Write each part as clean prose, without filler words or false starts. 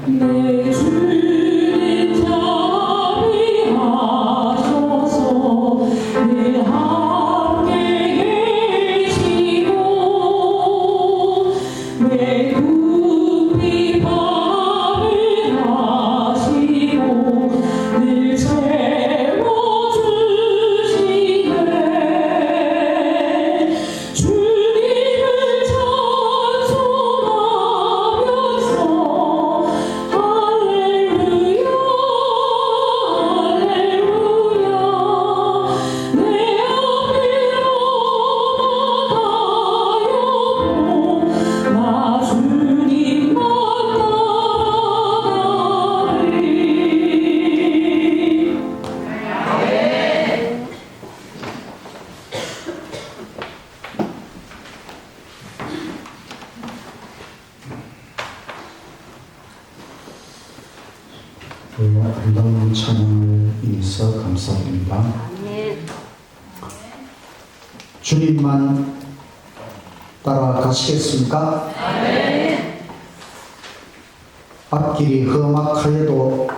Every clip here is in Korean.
내 주님 자비하셔서 늘 함께 계시고 내 구비 밤을 하시고 늘 채워주시네 주님을 찬송하면서 할렐루야 할렐루야 내 앞으로 나가요 나 주님만 따라가리 아름다운 찬양을 인해서 감사드립니다. 주님만 따라가시겠습니까? 앞길이 험악하여도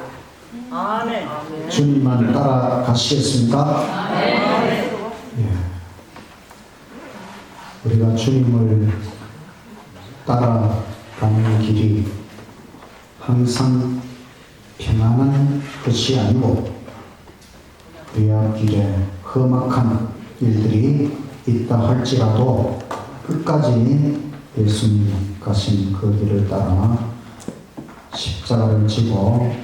주님만 따라가시겠습니까? 예. 우리가 주님을 따라가는 길이 항상 평안한 것이 아니고 우리 앞길에 험악한 일들이 있다 할지라도 끝까지 예수님 가신 그 길을 따라 십자가를 지고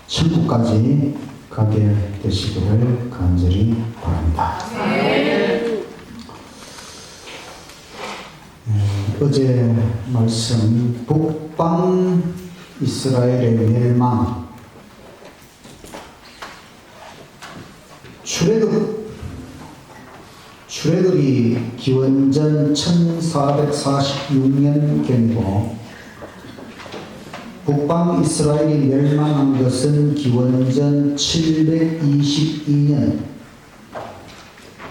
천국까지 가게 되시기를 간절히 바랍니다. 어제 말씀 북방 이스라엘의 멸망 출애굽이 기원전 1446년경이고 북방 이스라엘이 멸망한 것은 기원전 722년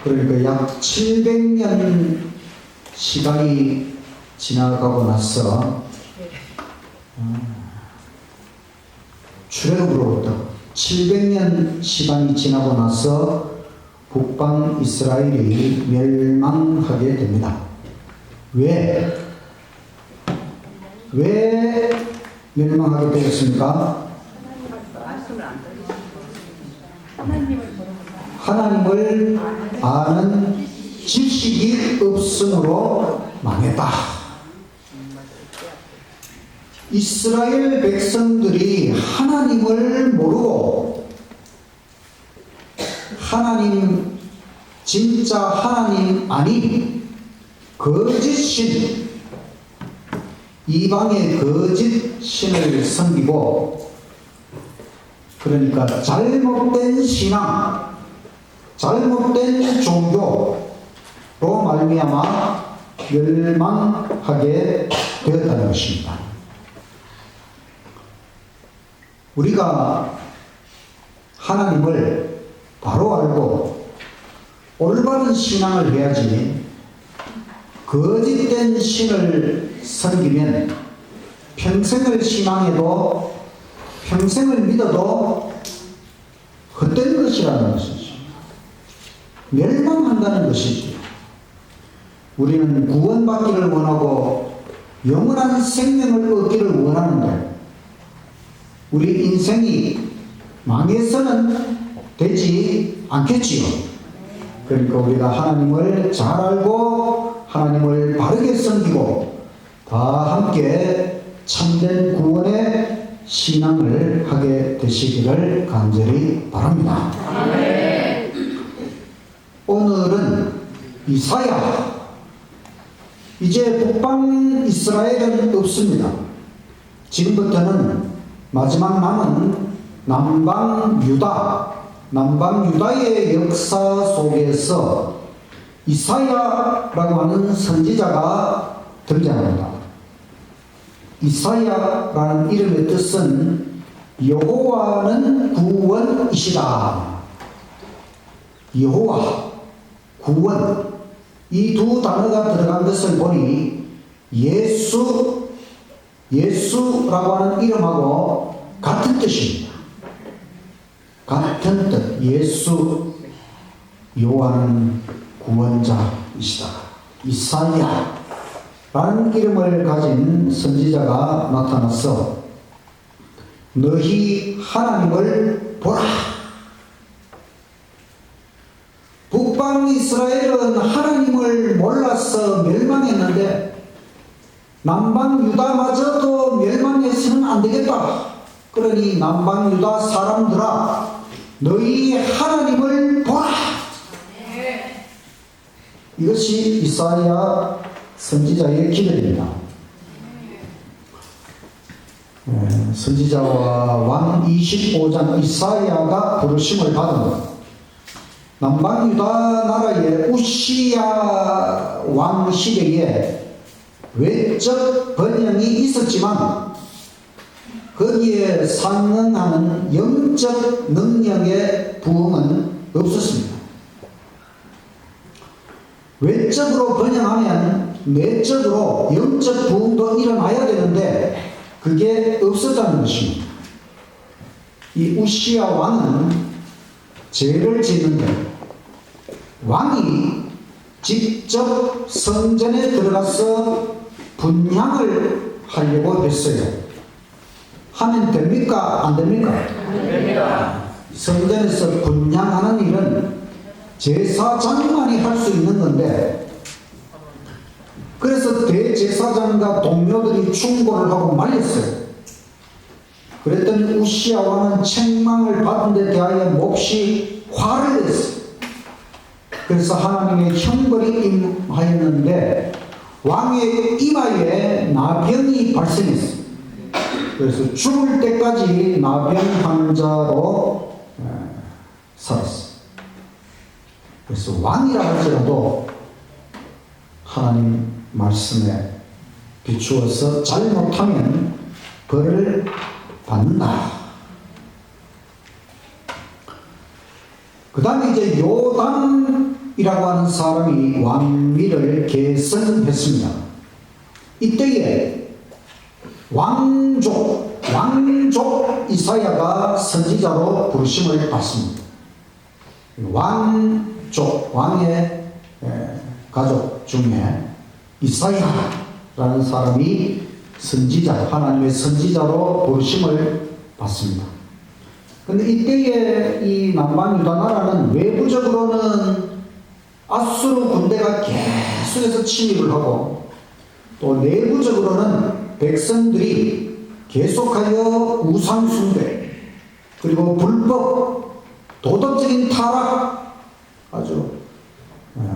그러니까 약 700년 시간이 지나가고 나서 출애굽으로부터 700년 시간이 지나고 나서 북방 이스라엘이 멸망하게 됩니다. 왜 멸망하게 되었습니까? 하나님을 아는 지식이 없음으로 망했다. 이스라엘 백성들이 하나님을 모르고 하나님 진짜 하나님 아닌 거짓신 이방의 거짓 신을 섬기고 그러니까 잘못된 신앙 잘못된 종교로 말미암아 멸망하게 되었다는 것입니다. 우리가 하나님을 바로 알고 올바른 신앙을 해야지 거짓된 신을 섬기면 평생을 신앙해도 평생을 믿어도 헛된 것이라는 것이죠. 멸망한다는 것이지. 우리는 구원받기를 원하고 영원한 생명을 얻기를 원하는데 우리 인생이 망해서는 되지 않겠지요. 그러니까 우리가 하나님을 잘 알고 하나님을 바르게 섬기고 다 함께 참된 구원의 신앙을 하게 되시기를 간절히 바랍니다. 오늘은 이사야. 이제 북방 이스라엘은 없습니다. 지금부터는 마지막 남은 남방 유다의 역사 속에서 이사야라고 하는 선지자가 등장합니다. 이사야라는 이름의 뜻은 여호와는 구원이시다. 여호와, 구원, 이 두 단어가 들어간 것을 보니 예수 예수라고 하는 이름하고 같은 뜻입니다. 같은 뜻. 예수, 여호와는 구원자이시다. 이사야라는 이름을 가진 선지자가 나타나서 너희 하나님을 보라. 북방 이스라엘은 하나님을 몰라서 멸망했는데 남방 유다마저도 멸망해서는 안 되겠다. 그러니 남방 유다 사람들아, 너희 하나님을 보라. 이것이 이사야 선지자의 기도입니다. 선지자와 왕 25장 이사야가 부르심을 받은 것. 남방 유다 나라의 우시야 왕 시대에 외적 번영이 있었지만 거기에 상응하는 영적 능력의 부흥은 없었습니다. 외적으로 번영하면 내적으로 영적 부흥도 일어나야 되는데 그게 없었다는 것입니다. 이 우시야 왕은 죄를 짓는데 왕이 직접 성전에 들어가서 분향을 하려고 했어요. 하면 됩니까? 안 됩니까? 됩니다. 성전에서 분향하는 일은 제사장만이 할 수 있는 건데, 그래서 대제사장과 동료들이 충고를 하고 말렸어요. 그랬더니 우시야 왕은 책망을 받은 데 대하여 몹시 화를 냈어요. 그래서 하나님의 형벌이 임하였는데 왕의 이마에 나병이 발생했어요. 그래서 죽을 때까지 나병 환자로 살았어요. 그래서 왕이라 할지라도 하나님 말씀에 비추어서 잘못하면 벌을 받는다. 그 다음에 이제 요담이라고 하는 사람이 왕위를 계승했습니다. 이때에 왕족 이사야가 선지자로 부르심을 받습니다. 왕족, 왕의 가족 중에 이사야라는 사람이 선지자, 하나님의 선지자로 부르심을 받습니다. 근데 이때에 이 남방 유다 나라는 외부적으로는 아수르 군대가 계속해서 침입을 하고 또 내부적으로는 백성들이 계속하여 우상숭배 그리고 불법 도덕적인 타락 아주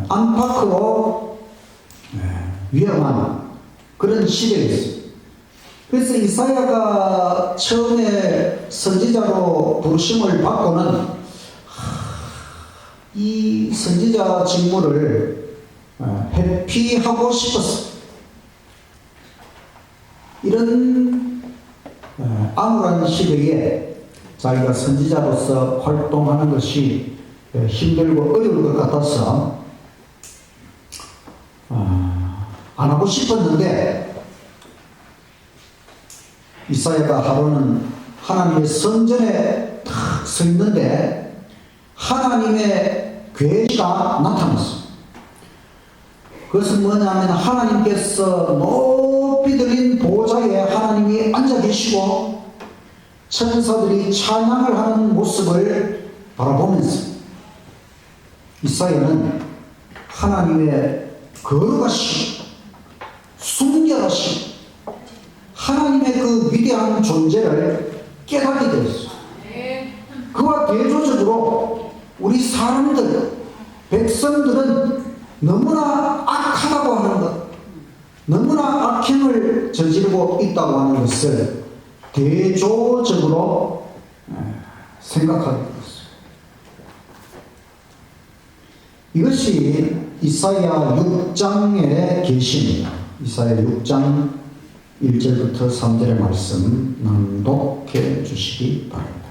안팎으로 위험한 그런 시대였어요. 그래서 이사야가 처음에 선지자로 부르심을 받고는 이 선지자 직무를 회피하고 싶었어요. 이런 암울한 시대에 자기가 선지자로서 활동하는 것이 힘들고 어려울 것 같아서 안 하고 싶었는데 이사야가 하루는 하나님의 성전에 탁 서 있는데 하나님의 계시가 나타났어요. 그것은 뭐냐면 하나님께서 높이 들린 보좌에 하나님이 앉아 계시고 천사들이 찬양을 하는 모습을 바라보면서 이사야는 하나님의 거룩하신 순결하신 하나님의 그 위대한 존재를 깨닫게 되었어요. 그와 대조적으로 우리 사람들, 백성들은 너무나 악하다고 하는 것, 너무나 악행을 저지르고 있다고 하는 것을 대조적으로 생각하게 되었어요. 이것이 이사야 6장의 계시입니다. 이사야 6장 1절부터 3절의 말씀 낭독해 주시기 바랍니다.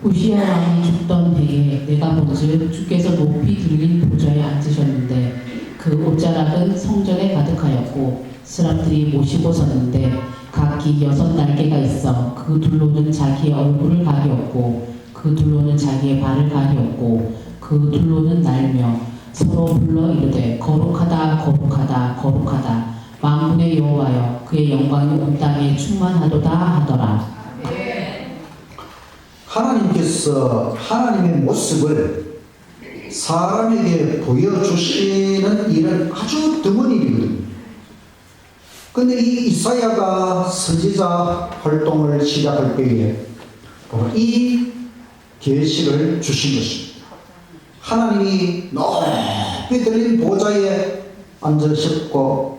우시야 왕이 죽던 해에 내가 본즉 주께서 높이 들린 보좌에 앉으셨는데 그 옷자락은 성전에 가득하였고 사람들이 모시고 섰는데 각기 6날개가 있어 그 둘로는 자기의 얼굴을 가리었고 그 둘로는 자기의 발을 가리었고 그 둘로는 날며 서로 불러 이르되 거룩하다 거룩하다 거룩하다 만군의 여호와여 그의 영광이 온 땅에 충만하도다 하더라. 하나님께서 하나님의 모습을 사람에게 보여주시는 일은 아주 드문 일이거든요. 근데 이 이사야가 선지자 활동을 시작할 때에 이 계시를 주신 것입니다. 하나님이 높이 들린 보좌에 앉으셨고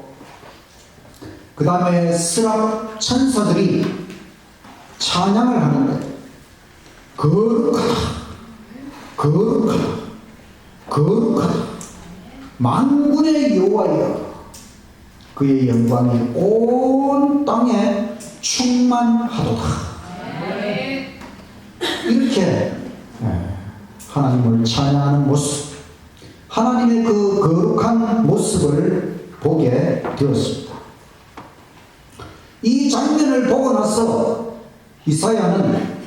그 다음에 스랍 천사들이 찬양을 하는데 거룩하다 거룩하다 거룩하다 만군의 여호와여 그의 영광이 온 땅에 충만하도다. 이렇게 하나님을 찬양하는 모습, 하나님의 그 거룩한 모습을 보게 되었습니다. 이 장면을 보고 나서 이사야는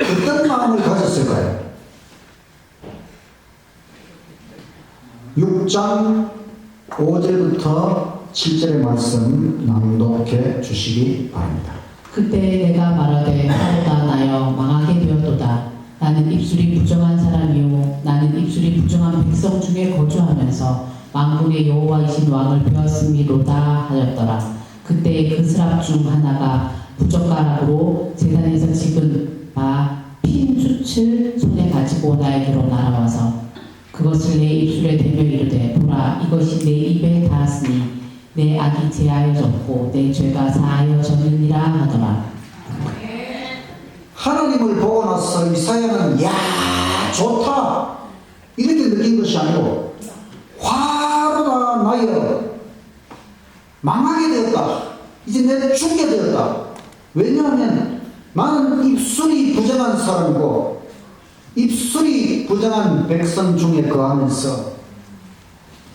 어떤 마음을 가졌을까요? 6장 5절부터 7절의 말씀 낭독해 주시기 바랍니다. 그때 내가 말하되 하오다 나여 망하게 되었도다. 나는 입술이 부정한 사람이요 나는 입술이 부정한 백성 중에 거주하면서 만군의 여호와이신 왕을 배웠음이로다 하였더라. 그때 그 스랍 중 하나가 부젓가락으로 제단에서 찍은 바 핀 숯을 손에 가지고 나에게로 날아와서 그것을 내 입술에 대며 이르되 보라 이것이 내 입에 닿았으니 내 악이 제하여졌고 내 죄가 사하여졌느니라 하더라. 하나님을 보고 나서 이사야는 야 좋다 이렇게 느낀 것이 아니고 화로다 나여 망하게 되었다. 이제 내가 죽게 되었다. 왜냐하면 나는 입술이 부정한 사람이고 입술이 부정한 백성 중에 거하면서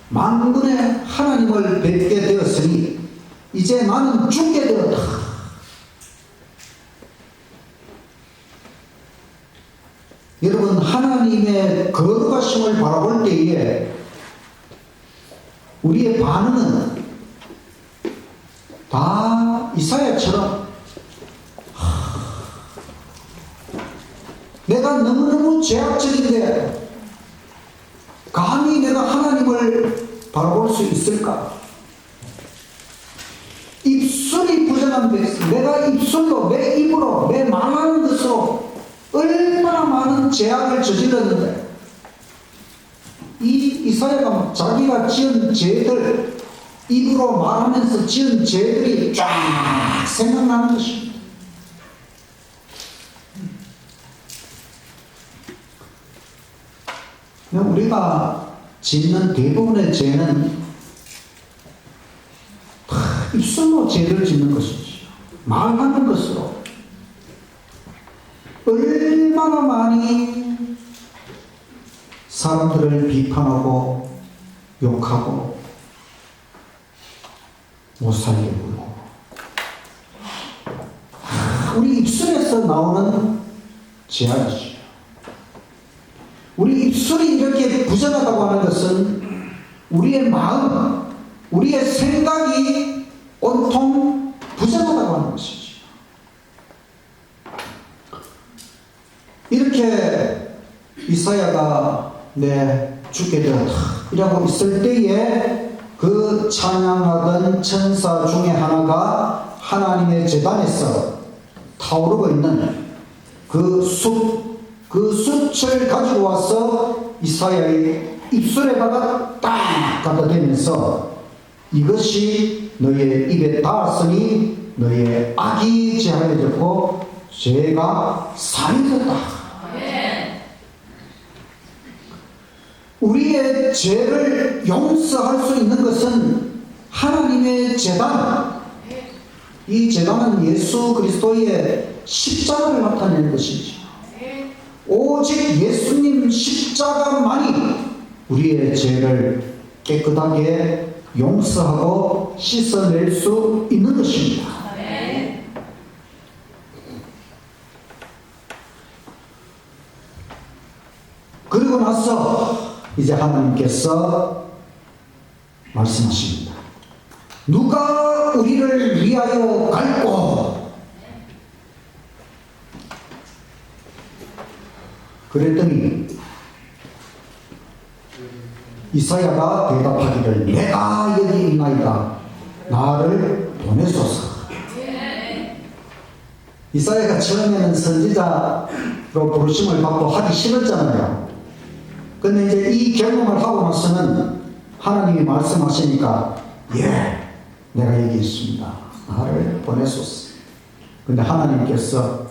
만군의 하나님을 뵙게 되었으니 이제 나는 죽게 되었다. 여러분 하나님의 거룩하심을 바라볼 때에 우리의 반응은 다 이사야처럼 내가 너무너무 죄악적인데 감히 내가 하나님을 바라볼 수 있을까? 입술이 부정한 백성, 내가 입술로 내 입으로 내 말하는 것으로 얼마나 많은 죄악을 저질렀는데 이 이사야가 자기가 지은 죄들 입으로 말하면서 지은 죄들이 쫙 생각나는 것입니다. 우리가 짓는 대부분의 죄는 다 입술로 죄를 짓는 것이죠. 말하는 것으로 얼마나 많이 사람들을 비판하고 욕하고 못살게 굴고 우리 입술에서 나오는 죄악이죠. 우리 입술이 이렇게 부정하다고 하는 것은 우리의 마음, 우리의 생각이 온통 부정하다고 하는 것이죠. 이렇게 이사야가 죽게 되었다 이라고 있을 때에 그 찬양하던 천사 중에 하나가 하나님의 제단에서 타오르고 있는 그 숯을 가지고 와서 이사야의 입술에다가 딱 갖다 대면서 이것이 너의 입에 닿았으니 너의 악이 제하여졌고 죄가 사해졌다. 우리의 죄를 용서할 수 있는 것은 하나님의 제단, 이 제단은 예수 그리스도의 십자가를 나타내는 것이죠. 오직 예수님 십자가만이 우리의 죄를 깨끗하게 용서하고 씻어낼 수 있는 것입니다. 그리고 나서 이제 하나님께서 말씀하십니다. 누가 우리를 위하여 갈꼬? 그랬더니 이사야가 대답하기를 내가 여기 있나이다. 나를 보내소서. 이사야가 처음에는 선지자로 부르심을 받고 하기 싫었잖아요. 근데 이제 이 경험을 하고 나서는 하나님이 말씀하시니까 내가 여기 있습니다. 나를 보내소서. 근데 하나님께서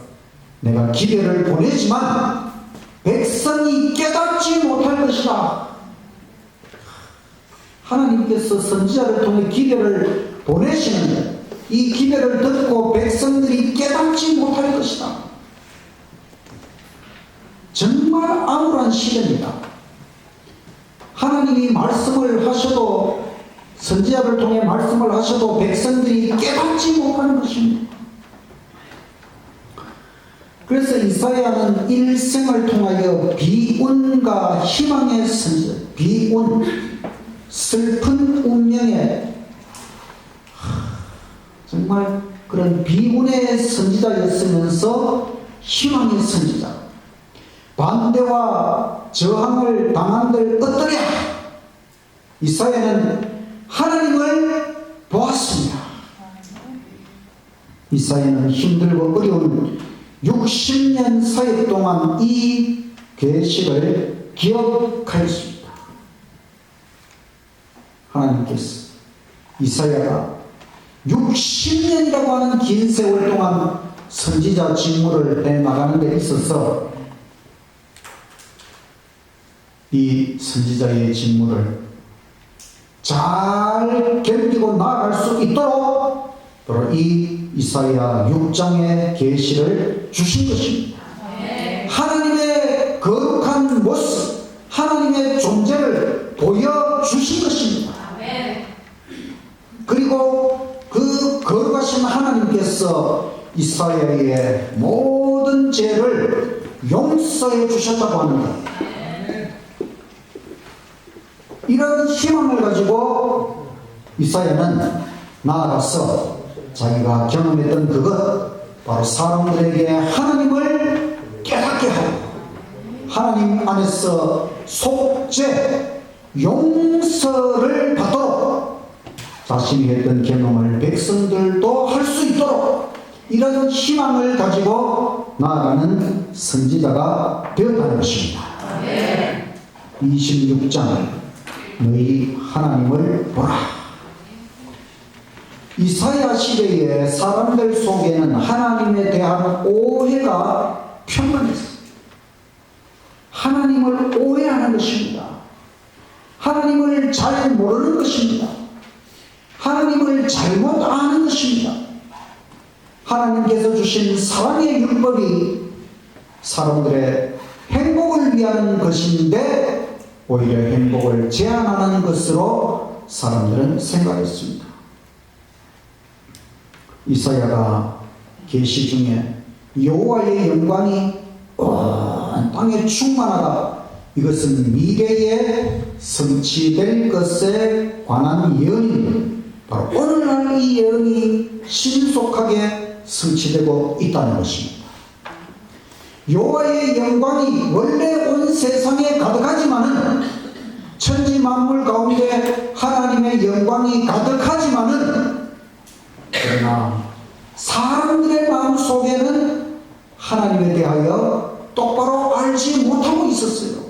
내가 기회를 보내지만 백성이 깨닫지 못할 것이다. 하나님께서 선지자를 통해 기회를 보내시는데 이 기회를 듣고 백성들이 깨닫지 못할 것이다. 정말 암울한 시대입니다. 하나님이 말씀을 하셔도 선지자를 통해 말씀을 하셔도 백성들이 깨닫지 못하는 것입니다. 그래서 이사야는 일생을 통하여 비운과 희망의 선지자, 비운, 슬픈 운명의 정말 그런 비운의 선지자였으면서 희망의 선지자, 반대와 저항을 당한들 어떠랴? 이사야는 하나님을 보았습니다. 이사야는 힘들고 어려운 60년 사역 동안 이 계시를 기억하였습니다. 하나님께서 이사야가 60년이라고 하는 긴 세월 동안 선지자 직무를 해나가는 데 있어서 이 선지자의 직무를 잘 견디고 나아갈 수 있도록 바로 이 이사야 6장의 계시를 주신 것입니다. 하나님의 거룩한 모습, 하나님의 존재를 보여주신 것입니다. 그리고 그 거룩하신 하나님께서 이사야의 모든 죄를 용서해 주셨다고 합니다. 이런 희망을 가지고 이사야는 나아가서 자기가 경험했던 그것, 바로 사람들에게 하나님을 깨닫게 하고 하나님 안에서 속죄, 용서를 받도록 자신이 했던 경험을 백성들도 할 수 있도록 이런 희망을 가지고 나아가는 선지자가 되었다는 것입니다. 26장 너희 하나님을 보라. 이사야 시대의 사람들 속에는 하나님에 대한 오해가 평만했어요. 하나님을 오해하는 것입니다. 하나님을 잘 모르는 것입니다. 하나님을 잘못 아는 것입니다. 하나님께서 주신 사랑의 율법이 사람들의 행복을 위한 것인데 오히려 행복을 제한하는 것으로 사람들은 생각했습니다. 이사야가 계시 중에 여호와의 영광이 온 땅에 충만하다. 이것은 미래에 성취될 것에 관한 예언입니다. 바로 오늘날 이 예언이 신속하게 성취되고 있다는 것입니다. 여호와의 영광이 원래 온 세상에 가득하지만은 천지 만물 가운데 하나님의 영광이 가득하지만은 그러나 사람들의 마음 속에는 하나님에 대하여 똑바로 알지 못하고 있었어요.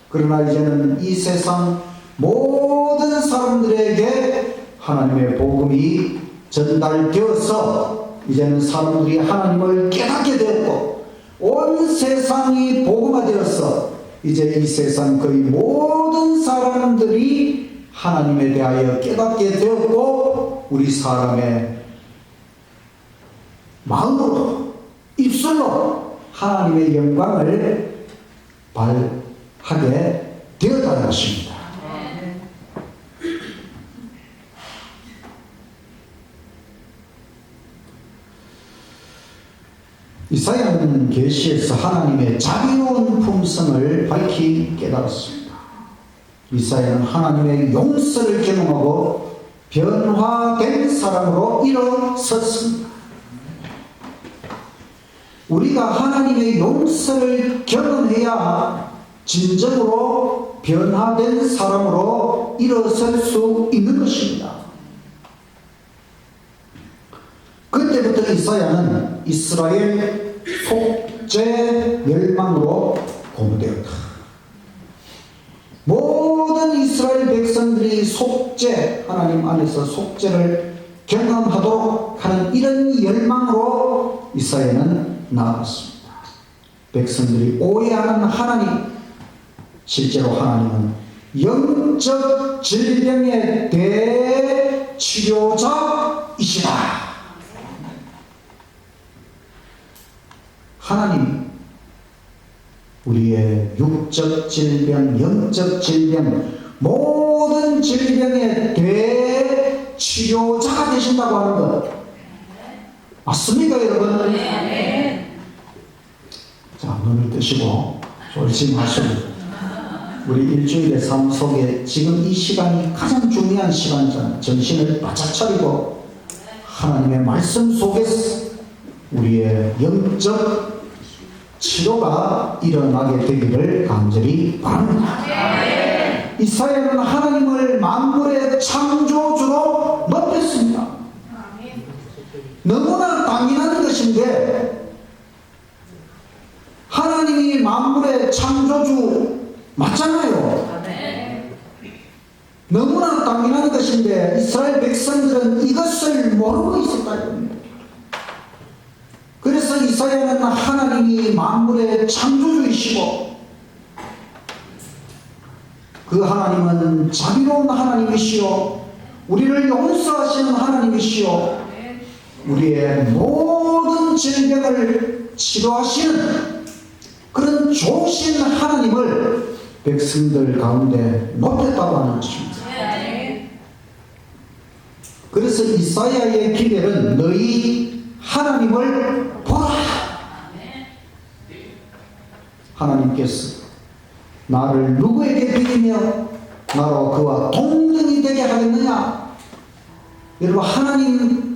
그러나 이제는 이 세상 모든 사람들에게 하나님의 복음이 전달되어서 이제는 사람들이 하나님을 깨닫게 되었고 온 세상이 복음화되어서 이제 이 세상 거의 모든 사람들이 하나님에 대하여 깨닫게 되었고 우리 사람의 마음으로 입술로 하나님의 영광을 발하게 되었다는 것입니다. 이사야는 계시에서 하나님의 자비로운 품성을 밝히 깨달았습니다. 이사야는 하나님의 용서를 경험하고 변화된 사람으로 일어섰습니다. 우리가 하나님의 용서를 경험해야 진정으로 변화된 사람으로 일어설 수 있는 것입니다. 그때부터 이사야는 이스라엘 속죄 멸망으로 고무되었다. 모든 이스라엘 백성들이 속죄, 하나님 안에서 속죄를 경험하도록 하는 이런 열망으로 이사야는 나아갔습니다. 백성들이 오해하는 하나님, 실제로 하나님은 영적 질병의 대치료자이시다. 하나님이 우리의 육적 질병, 영적 질병, 모든 질병의 대치료자가 되신다고 하는 것 맞습니까, 여러분? 자, 눈을 뜨시고 졸지 마시고 우리 일주일의 삶 속에 지금 이 시간이 가장 중요한 시간이잖아요. 정신을 바짝 차리고 하나님의 말씀 속에서 우리의 영적 치료가 일어나게 되기를 간절히 바랍니다. 이사야는 하나님을 만물의 창조주로 높였습니다. 너무나 당연한 것인데 하나님이 만물의 창조주 맞잖아요. 너무나 당연한 것인데 이스라엘 백성들은 이것을 모르고 있었다. 그래서 이사야는 하나님이 만물의 창조주이시고 그 하나님은 자비로운 하나님이시요 우리를 용서하시는 하나님이시요 우리의 모든 질병을 치료하시는 그런 좋으신 하나님을 백성들 가운데 높였다고 하는 것입니다. 그래서 이사야의 기별은 너희 하나님을 보라. 하나님께서 나를 누구에게 비기며 나로 그와 동등이 되게 하겠느냐. 여러분, 하나님은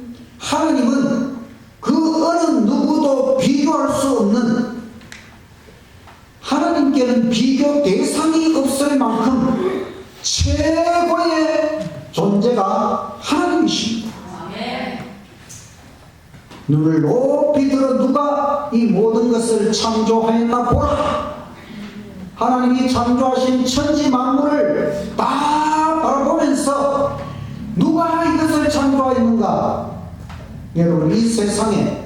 그 어느 누구도 비교할 수 없는, 하나님께는 비교 대상이 없을 만큼 최고의 존재가 하나님이십니다. 눈을 높이 들어 누가 이 모든 것을 창조하였나 보라. 하나님이 창조하신 천지 만물을 다 바라보면서 누가 이것을 창조하였는가. 여러분, 이 세상에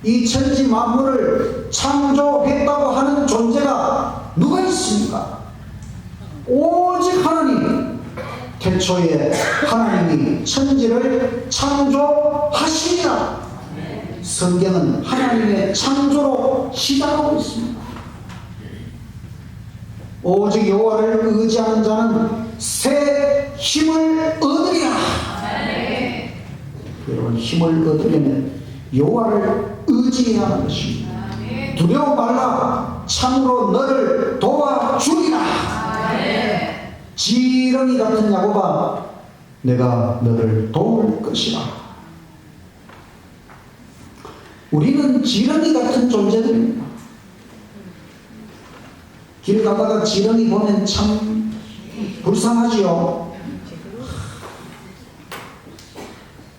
이 천지 만물을 창조했다고 하는 존재가 누가 있습니까? 오직 하나님. 태초에 하나님이 천지를 창조하시니라. 성경은 하나님의 창조로 시작하고 있습니다. 오직 여호와를 의지하는 자는 새 힘을 얻으리라. 여러분, 힘을 얻으려면 여호와를 의지해야 하는 것입니다. 두려워 말라. 참으로 너를 도와주리라. 지렁이 같은 야곱아, 내가 너를 도울 것이라. 우리는 지렁이 같은 존재들입니다. 길 가다가 지렁이 보면 참 불쌍하지요.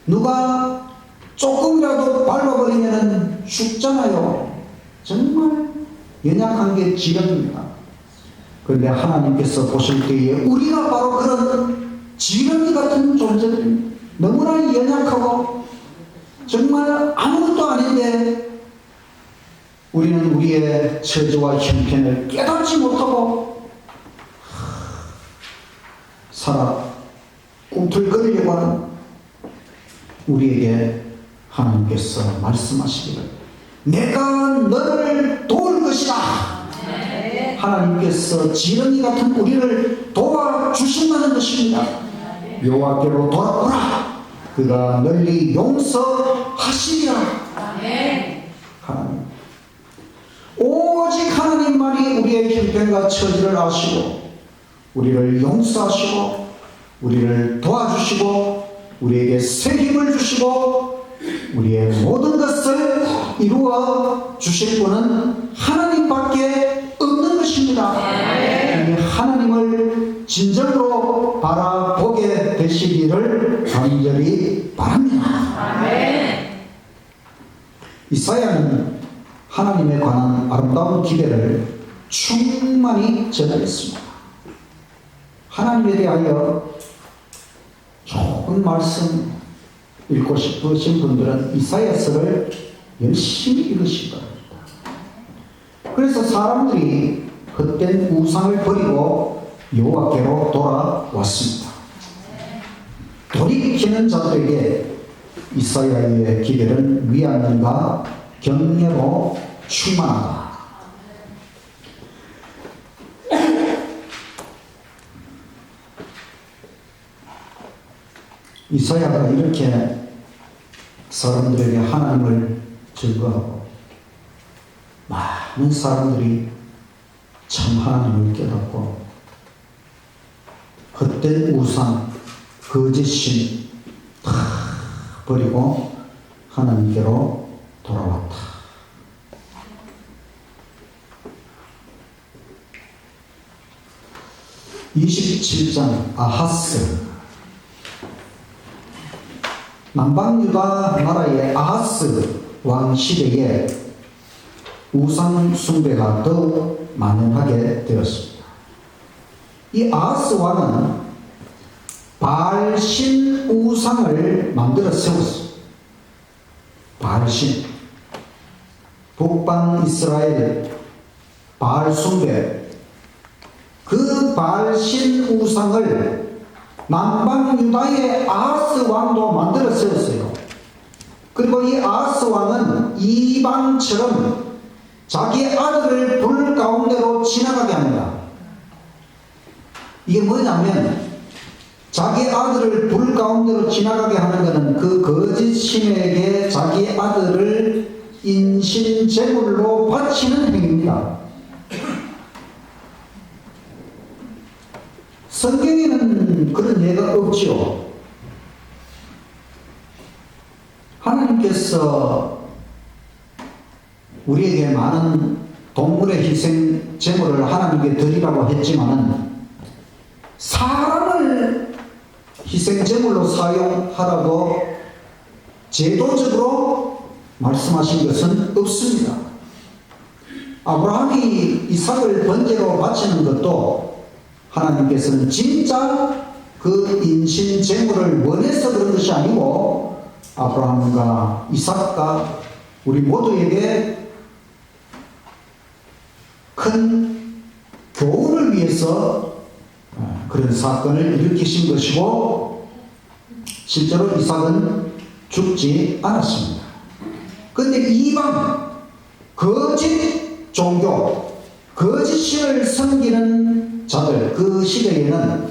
누가 조금이라도 밟아버리면 죽잖아요. 정말 연약한 게 지렁이입니다. 그런데 하나님께서 보실 때에 우리가 바로 그런 지렁이 같은 존재들입니다. 너무나 연약하고 정말 아무것도 아닌데 우리는 우리의 처지와 형편을 깨닫지 못하고 살아 꿈틀거리려고 하는 우리에게 하나님께서 말씀하시기를 내가 너를 도울 것이다. 하나님께서 지렁이 같은 우리를 도와주신다는 것입니다. 여호와께로 돌아오라. 그가 널리 용서하시리라. 하나님, 형편과 처지를 아시고 우리를 용서하시고 우리를 도와주시고 우리에게 새 힘을 주시고 우리의 모든 것을 이루어 주실 분은 하나님밖에 없는 것입니다. 이 하나님을 진정으로 바라보게 되시기를 간절히 바랍니다. 이사야는 하나님에 관한 아름다운 기대를 충만히 전하였습니다. 하나님에 대하여 좋은 말씀 읽고 싶으신 분들은 이사야서를 열심히 읽으시기 바랍니다. 그래서 사람들이 헛된 우상을 버리고 여호와께로 돌아왔습니다. 돌이키는 자들에게 이사야의 기대는 위안과 격려로 충만하다. 이사야가 이렇게 사람들에게 하나님을 증거하고 많은 사람들이 참 하나님을 깨닫고 헛된 우상, 거짓신 다 버리고 하나님께로 돌아왔다. (27장) 아하스 남방유다 나라의 아하스 왕 시대에 우상 숭배가 더욱 만연하게 되었습니다. 이 아하스 왕은 바알신 우상을 만들어 세웠습니다. 바알신, 북방 이스라엘 바알 숭배, 그 바알신 우상을 남방 유다의 아하스 왕도 만들어 세웠어요. 그리고 이 아하스 왕은 이방처럼 자기 아들을 불 가운데로 지나가게 합니다. 이게 뭐냐면 자기 아들을 불 가운데로 지나가게 하는 것은 그 거짓 신에게 자기 아들을 인신제물로 바치는 행위입니다. 성경에는 그런 예가 없지요. 하나님께서 우리에게 많은 동물의 희생 제물을 하나님께 드리라고 했지만은 사람을 희생 제물로 사용하라고 제도적으로 말씀하신 것은 없습니다. 아브라함이 이삭을 번제로 바치는 것도 하나님께서는 진짜 그 인신 제물을 원해서 그런 것이 아니고 아브라함과 이삭과 우리 모두에게 큰 교훈을 위해서 그런 사건을 일으키신 것이고 실제로 이삭은 죽지 않았습니다. 그런데 이방 거짓 종교, 거짓 신을 섬기는 자들, 그 시대에는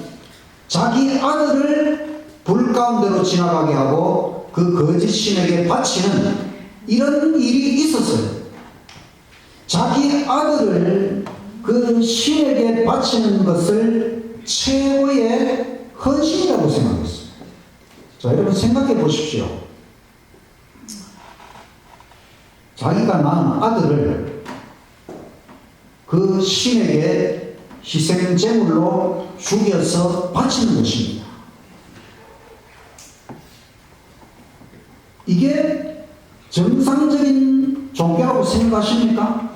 자기 아들을 불 가운데로 지나가게 하고 그 거짓 신에게 바치는 이런 일이 있었어요. 자기 아들을 그 신에게 바치는 것을 최고의 헌신이라고 생각했어요. 자, 여러분 생각해 보십시오. 자기가 낳은 아들을 그 신에게 희생제물로 죽여서 바치는 것입니다. 이게 정상적인 종교라고 생각하십니까?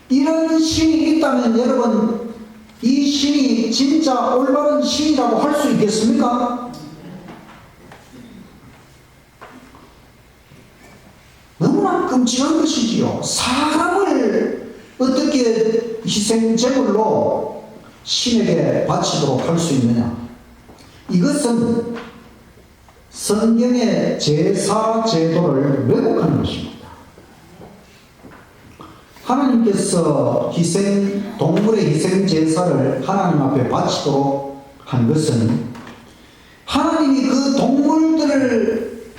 이런 신이 있다면 여러분 이 신이 진짜 올바른 신이라고 할 수 있겠습니까? 너무나 끔찍한 것이지요. 사람을 어떻게 희생제물로 신에게 바치도록 할 수 있느냐? 이것은 성경의 제사 제도를 왜곡하는 것입니다. 하나님께서 동물의 희생 제사를 하나님 앞에 바치도록 한 것은 하나님이 그 동물들을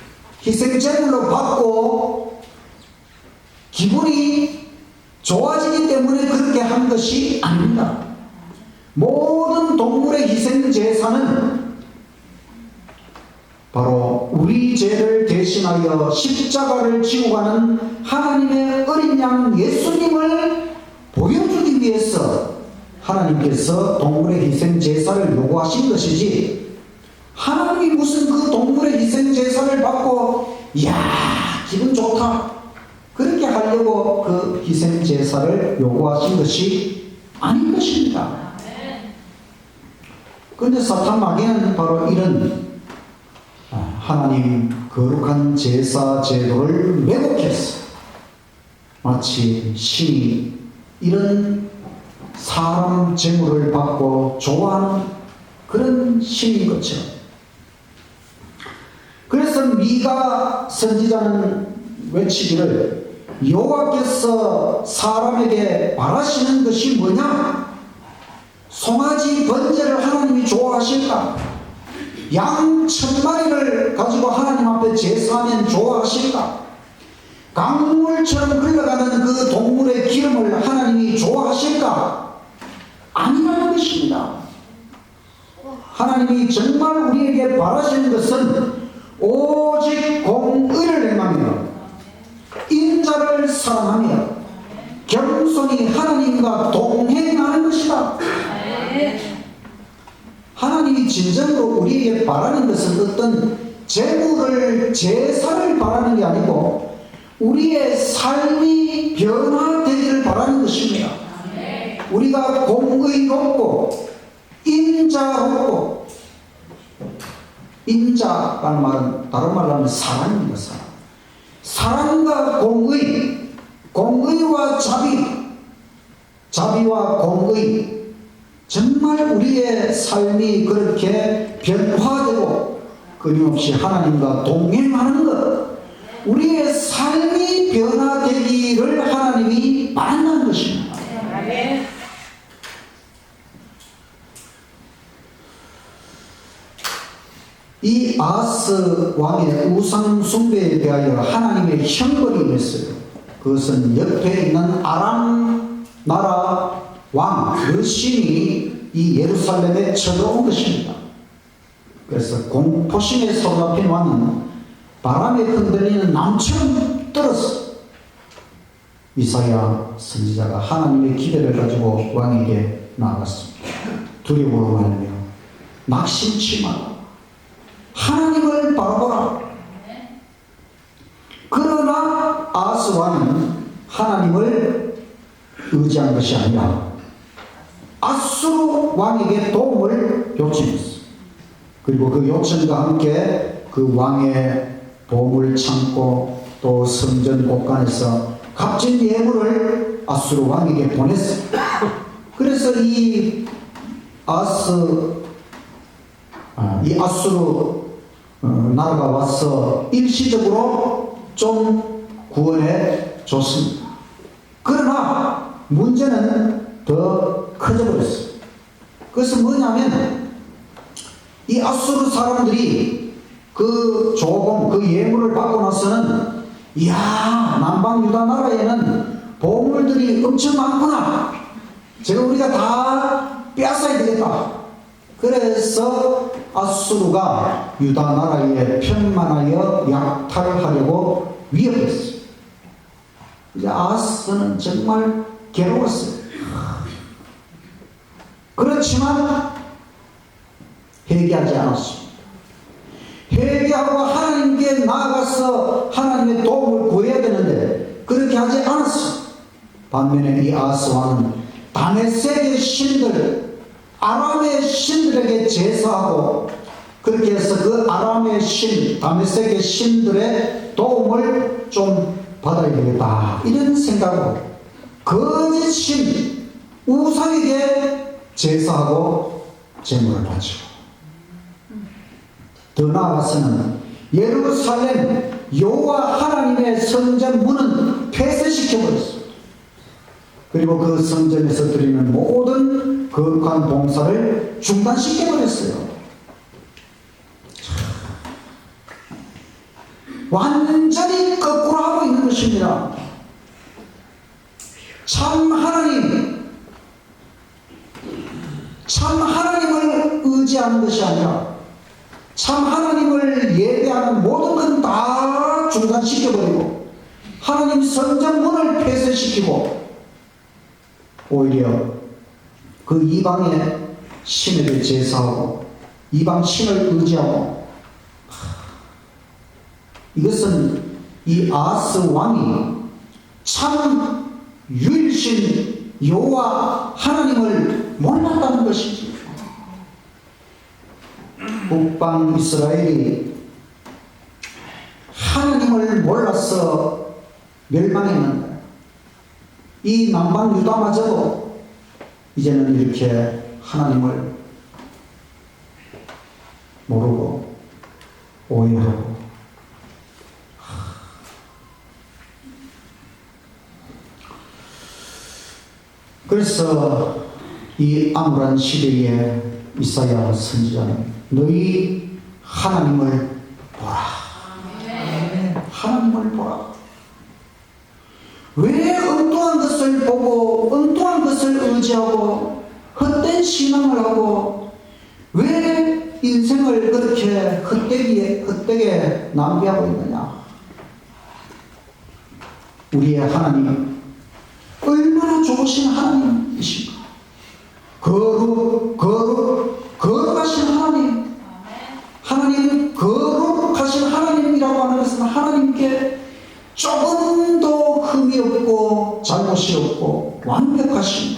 희생제물로 받고 기분이 좋아지기 때문에 그렇게 한 것이 아닙니다. 모든 동물의 희생 제사는 바로 우리 죄를 대신하여 십자가를 지고 가는 하나님의 어린 양 예수님을 보여주기 위해서 하나님께서 동물의 희생 제사를 요구하신 것이지, 하나님이 무슨 그 동물의 희생 제사를 받고 이야 기분 좋다 그렇게 하려고 그 희생 제사를 요구하신 것이 아닌 것입니다. 그런데 사탄 마귀는 바로 이런 하나님 거룩한 제사 제도를 왜곡했어. 마치 신이 이런 사람 제물을 받고 좋아하는 그런 신인 것처럼. 그래서 미가 선지자는 외치기를, 여호와께서 사람에게 바라시는 것이 뭐냐? 송아지 번제를 하나님이 좋아하실까? 양 1000마리를 가지고 하나님 앞에 제사하면 좋아하실까? 강물처럼 흘러가는 그 동물의 기름을 하나님이 좋아하실까? 아니라는 것입니다. 하나님이 정말 우리에게 바라시는 것은 오직 공의를 행하며 인자를 사랑하며 겸손히 하나님과 동행하는 것이다. 하나님이 진정으로 우리에게 바라는 것은 어떤 제물을, 제사를 바라는 게 아니고 우리의 삶이 변화되기를 바라는 것입니다. 우리가 공의롭고 인자롭고, 인자라는 말은 다른 말로 하면 사랑입니다. 사랑과 공의, 공의와 자비, 자비와 공의, 정말 우리의 삶이 그렇게 변화되고 끊임없이 하나님과 동행하는 것, 우리의 삶이 변화되기를 하나님이 바란다는 것입니다. 이 아하스 왕의 우상 숭배에 대하여 하나님의 형벌이 임했어요. 그것은 옆에 있는 아람 나라 왕 여신이 이 예루살렘에 쳐들어온 것입니다. 그래서 공포심에 사로잡힌 왕은 바람에 흔들리는 나무처럼 떨었어. 이사야 선지자가 하나님의 기대를 가지고 왕에게 나아갔습니다. 두려움으로 말하며 낙심치 마라. 하나님을 바라보라. 그러나 아하스 왕은 하나님을 의지한 것이 아니라 아수르 왕에게 도움을 요청했어. 그리고 그 요청과 함께 그 왕의 보물 창고 또 성전 곳간에서 값진 예물을 아수르 왕에게 보냈어. 그래서 이 아수르 나라가 와서 일시적으로 좀 구원해 줬습니다. 그러나 문제는 더 커져버렸어요. 그것은 뭐냐면 이 아수르 사람들이 그 조공, 그 예물을 받고 나서는 이야, 남방 유다 나라에는 보물들이 엄청 많구나. 제가 우리가 다 빼앗아야 되겠다. 그래서 아수르가 유다 나라에 편만하여 약탈하려고 위협했어요. 이제 아하스는 정말 괴로웠어요. 그렇지만 회개하지 않았습니다. 회개하고 하나님께 나아가서 하나님의 도움을 구해야 되는데 그렇게 하지 않았어요. 반면에 이 아하스 왕은 다메섹의 신들, 아람의 신들에게 제사하고 그렇게 해서 그 아람의 신, 다메섹의 신들의 도움을 좀 받아야 되겠다, 이런 생각으로 거짓 신, 우상에게 제사하고 제물을 바치고, 더 나아가서는 예루살렘 여호와 하나님의 성전 문은 폐쇄시켜버렸습니다. 그리고 그 성전에서 드리는 모든 거룩한 봉사를 중단시켜버렸어요. 완전히 거꾸로 하고 있는 것입니다. 참 하나님, 의지하는 것이 아니라 참 하나님을 예배하는 모든 건 다 중단시켜버리고 하나님 성전문을 폐쇄시키고 오히려 그 이방의 신에게 제사하고 이방 신을 의지하고, 이것은 이 아하스 왕이 참 유일신 여호와 하나님을 몰랐다는 것이지. 북방 이스라엘이 하나님을 몰라서 멸망했는데 이 남방 유다마저도 이제는 이렇게 하나님을 모르고 오해하고, 그래서 이 암울한 시대에 이사야 선지자는 너희 하나님을 보라. 하나님을 보라. 왜 엉뚱한 것을 보고 엉뚱한 것을 의지하고 헛된 신앙을 하고 왜 인생을 그렇게 헛되게 낭비하고 있느냐? 우리의 하나님 얼마나 좋으신 하나님이십니까? 거룩하신 하나님. 하나님 거룩하신 하나님이라고 하는 것은 하나님께 조금도 흠이 없고 잘못이 없고 완벽하신,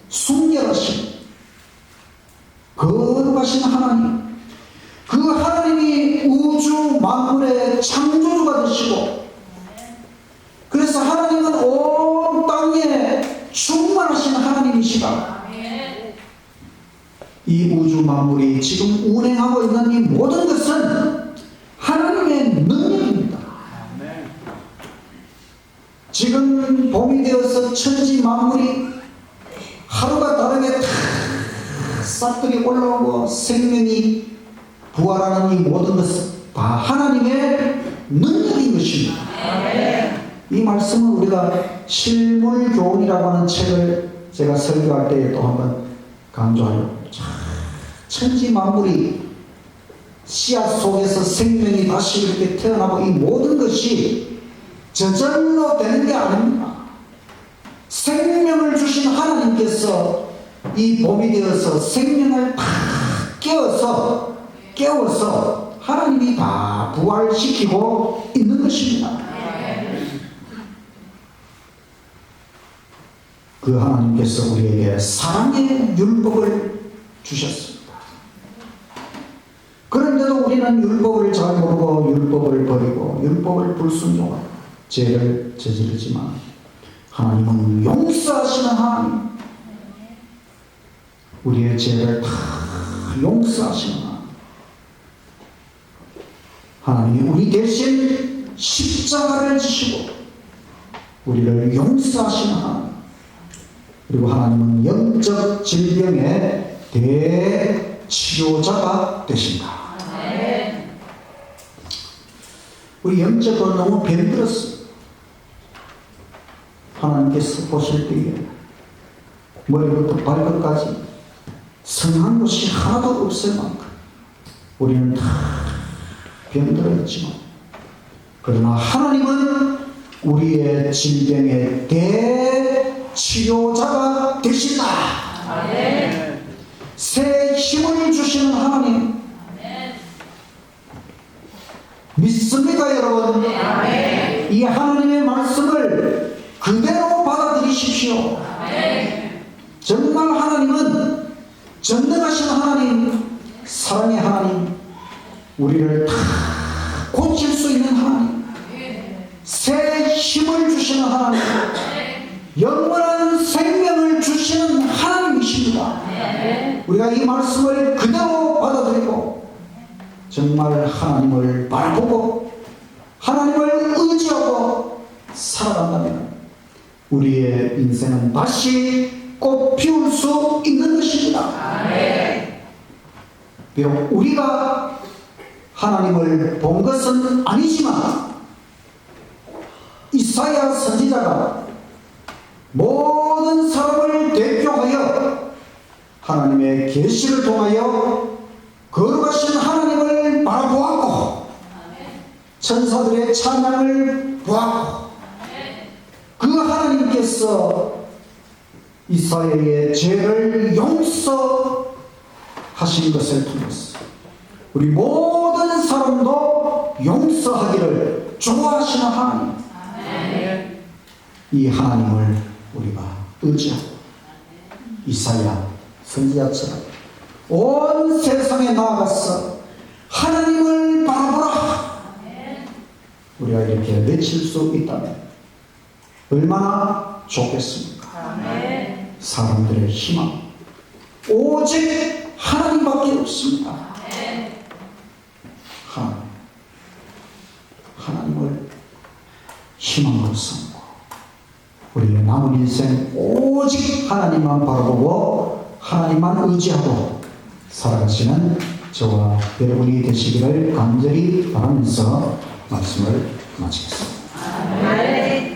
순결하신, 거룩하신 하나님. 그 하나님이 우주 만물의 창조주가 되시고, 그래서 하나님은 온 땅에 충만하신 하나님이시다. 이 우주 만물이 지금 운행하고 있는 이 모든 것은 하나님의 능력입니다. 지금 봄이 되어서 천지 만물이 하루가 다르게 다 싹들이 올라오고 생명이 부활하는 이 모든 것은 다 하나님의 능력인 것입니다. 이 말씀은 우리가 실물교훈이라고 하는 책을 제가 설교할 때에 또 한번 강조하려고, 천지 만물이 씨앗 속에서 생명이 다시 이렇게 태어나고 이 모든 것이 저절로 되는 게 아닙니다. 생명을 주신 하나님께서 이 봄이 되어서 생명을 다 깨워서 하나님이 다 부활시키고 있는 것입니다. 그 하나님께서 우리에게 사랑의 율법을 주셨습니다. 그런데도 우리는 율법을 잘 모르고 율법을 버리고 율법을 불순종하고 죄를 저지르지만 하나님은 용서하시는 하나님, 우리의 죄를 다 용서하시는 하나님이 우리 대신 십자가를 지시고 우리를 용서하시는 하나님, 그리고 하나님은 영적 질병의 대치료자가 되신다. 우리 영적으로 너무 병들었어. 하나님께서 보실 때에 머리부터 발끝까지 성한 곳이 하나도 없을 만큼 우리는 다 병들어 있지만, 그러나 하나님은 우리의 질병의 대치료자가 되신다. 새 힘을 주시는 하나님, 믿습니까 여러분? 이 하나님의 말씀을 그대로 받아들이십시오. 정말 하나님은 전능하신 하나님, 사랑의 하나님, 우리를 다 고칠 수 있는 하나님, 새 힘을 주시는 하나님, 영원한 생명을 주시는 하나님이십니다. 우리가 이 말씀을 그대로 받아들이고 정말 하나님을 바라보고 하나님을 의지하고 살아간다면 우리의 인생은 다시 꽃 피울 수 있는 것입니다. 비록 우리가 하나님을 본 것은 아니지만 이사야 선지자가 모든 사람을 대표하여 하나님의 계시를 통하여 거룩하신 하나님을 바라보았고 천사들의 찬양을 보았고 그 하나님께서 이스라엘의 죄를 용서하신 것을 통해서 우리 모든 사람도 용서하기를 좋아하시는 하나님, 이 하나님을 우리가 의지하고 이사야 선지자처럼 온 세상에 나아가서 하나님을 바라보라, 우리가 이렇게 외칠 수 있다면 얼마나 좋겠습니까? 사람들의 희망 오직 하나님밖에 없습니다. 하나님을 희망으로 삼고 우리의 남은 인생 오직 하나님만 바라보고 하나님만 의지하고 살아가시는 저와 여러분이 되시기를 간절히 바라면서 말씀을 마치겠습니다.